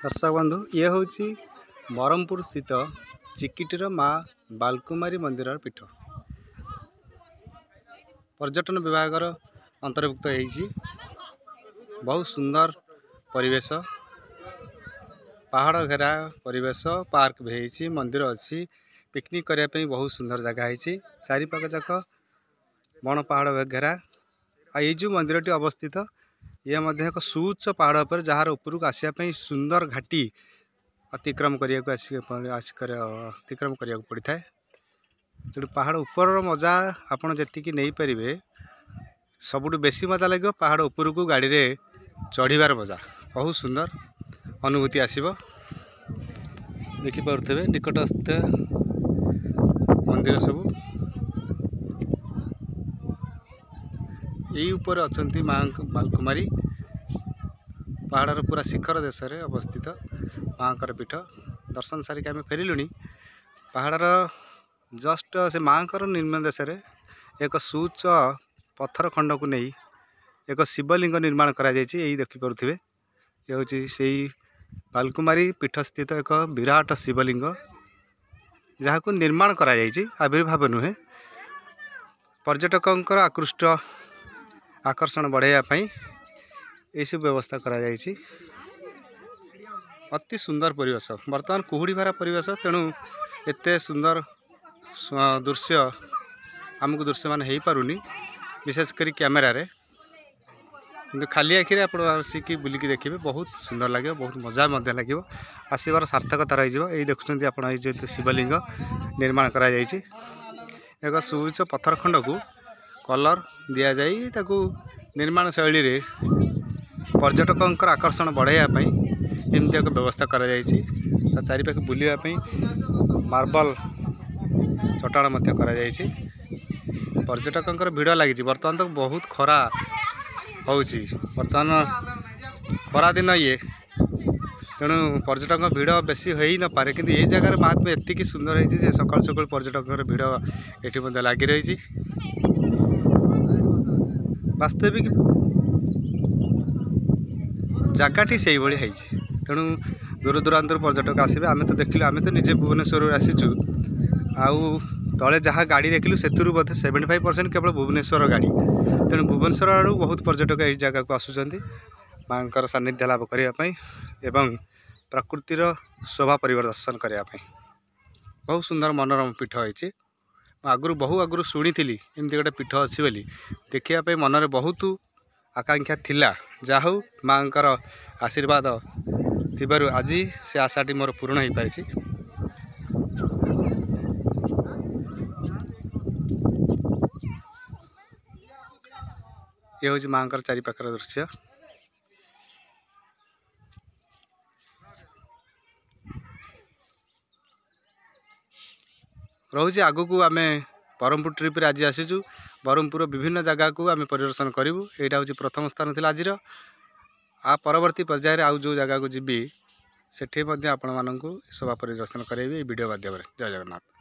दर्शक बंधु ये हूँ ब्रह्मपुर स्थित चिकिटीर माँ बालकुमारी मंदिर पीठ पर्यटन विभाग अंतर्भुक्त होती। बहुत सुंदर परिवेश, पहाड़ घेरा परिवेश, पार्क भी होती, मंदिर अच्छी, पिकनिक करने बहुत सुंदर जगह है। चारिपाख जाक बण पहाड़ घेरा ये जो मंदिर अवस्थित यह एक सुउच्च पहाड़ पर जार उपरक आसापी सुंदर घाटी अतिक्रम अतिक्रम करने पड़ता है। जो पहाड़ ऊपर मजा आपड़ जी नहीं पारे सबुठ बेसी मजा लगे पहाड़ उपरक गाड़ी रे चढ़ार मजा बहुत सुंदर अनुभूति आसब। देखिपे निकटस्थ मंदिर सब यही ऊपर अच्छा माँ बालकुमारी पहाड़ पूरा शिखर देश में अवस्थित माँ पीठ दर्शन सारिक आम फेरलुणी। पहाड़ जस्ट से माँ निर्माण देश में एक सुउच्च पत्थर खंड को नहीं एक शिवलिंग निर्माण करा यही देखिपे। ये हूँ से बालकुमारी पीठ स्थित एक विराट शिवलिंग जहाँ को निर्माण करा आविर्भाव नुहे पर्यटकों आकर्षण बढ़ाई ये सब व्यवस्था करा अति सुंदर परिवेश। बर्तमान कुहुड़ी भरा परिवेश तेणु एते सुंदर दृश्य आमको दृश्यमान हो पारुनी विशेषकर कैमेरा रे, किंतु खाली आखिरे आप आसिकी बुलिकी देखिए बहुत सुंदर लगे, बहुत मजा लगे, आसबार सार्थकता रही। यही देखुं आप शिवलिंग निर्माण करा एक सुउच्च पत्थर खंड को कलर दि जाकू निर्माण शैली रे पर्यटकों आकर्षण बढ़ाई एमती एक व्यवस्था करा चारिपाख बुलापी मार्बल चट्टाण करा पर्यटकों भिड़ लगी। बर्तमान तो बहुत खरा बर्तमान खरा दिन ये तेणु पर्यटकों भिड़ बेसी हो ही न पारे, किंतु ये जगार महात्म्य एति सुंदर है सकाल सकाल पर्यटकों भिड़ ये लगी रही। वास्तविक जगटी से भाई तेणु दूर दूरांत पर्यटक आसबे। आम तो देखिलु आम तो निजे भुवनेश्वर आसीचु आउ तले जहाँ गाड़ी देखिलु से बोधे 75% केवल भुवनेश्वर गाड़ी। तेणु भुवनेश्वर आड़ू बहुत पर्यटक यही जगह को आसुचंती माँ सानिध्य लाभ करने एवं प्रकृतिर शोभा परिदर्शन करने। बहुत सुंदर मनोरम पीठ होती। आगु बहु आगु शुणी एमती गोटे पीठ अच्छी बोली देखापी मनरे बहुत आकांक्षा थिला। जाहू माँ आशीर्वाद थिबारु आज से आशाटी मोर पूर्ण हो पारी। ये हूँ माँ चारिपाखर दृश्य। रोचे आगु को आम ब्रह्मपुर ट्रिप रे आज आसीचु। ब्रह्मपुर विभिन्न जगह को आम परिदर्शन करूँ। यहाँ हूँ प्रथम स्थान थी आज आ परवर्ती पर्यायर आउ जो जगह को जीवी सेठी आपण मानू शोभा परिदर्शन करेंगे वीडियो माध्यम। जय जगन्नाथ।